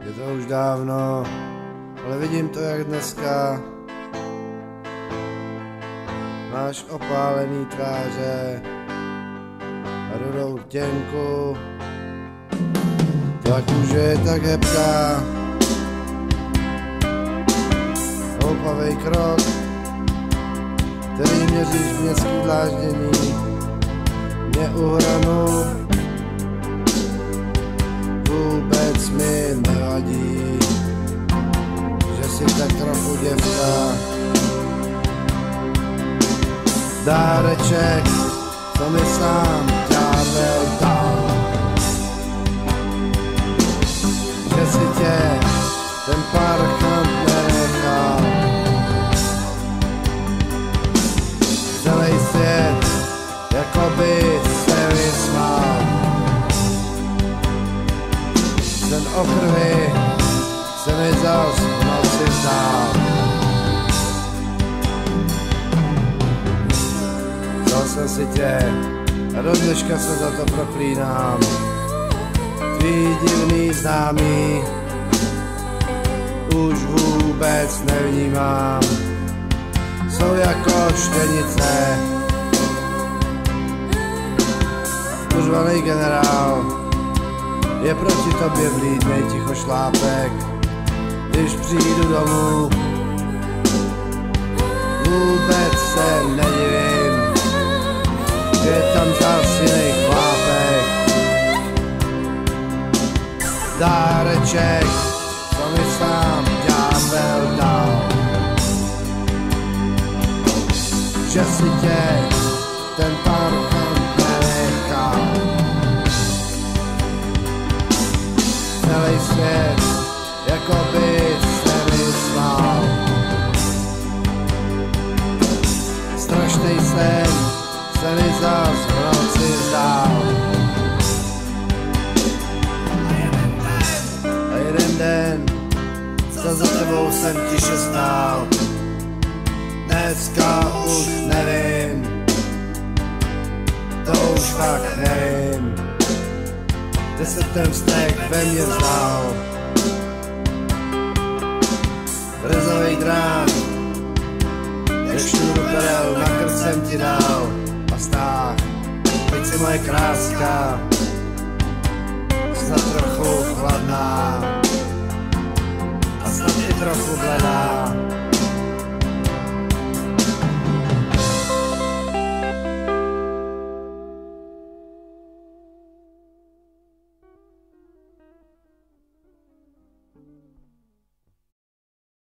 Je to už dávno, ale vidím to jak dneska. Máš opálený tváře a rudou těnku. Tvá kůže je tak hebká, houpavej krok, který měříš v městský dláždění. Mě uhranu vůbec mi nevadí, že jsi tak trochu děvka. Dáreček, co mi sám ďábel dal, že si tě ten parchant nenechal. Celý svět jakoby se vysmál. Ten okrvy se mi zas v noci zdál. Vzal jsem si tě a do dneška se za to proklínám. Tvý divný známý už vůbec nevnímám. Jsou jako štěnice, uřvaný generál je proti tobě vlídnej tichošlápek. Když přijdu domů, vůbec se nedivím, že je tam zas jiný chlápek. Dáreček, co mi sám ďábel dal, že si tě ten parchant nenechal. Celý svět jakoby se vysmál. Strašnej sen se mi zas v noci zdál. A jeden den, co za tebou jsem tiše stál, dneska už nevím, to už fakt nevím, kde se ten vztek ve mně vzal. Rezovej drát, jak šňůru perel na krk jsem ti dal. A stáh, teď si moje kráska, snad trochu chladná a snad i trochu bledá.